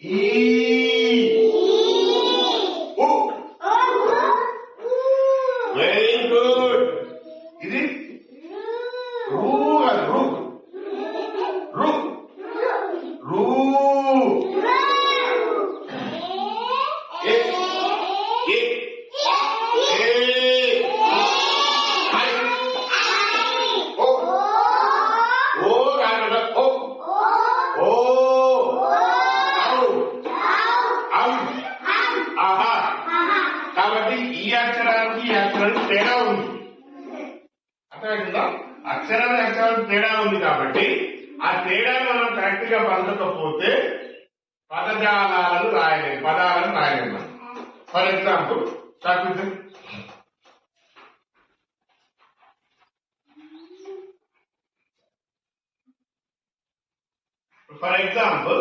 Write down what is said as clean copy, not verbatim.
ఈ ఉ very good. ఇది రూ కాదు, రు రు రూ ఏ ఏ ఏ ఐ ఓ ఓ కాదు ఓ ఓ ఆహా. కాబట్టి ఈ అక్షరానికి ఈ అక్షరానికి తేడా ఉంది. అర్థమైందా? అక్షరానికి తేడా ఉంది కాబట్టి ఆ తేడాను మనం కరెక్ట్ గా పలకకపోతే పదజాలాలను రాయలేము, పదాలను రాయలేము. For example for example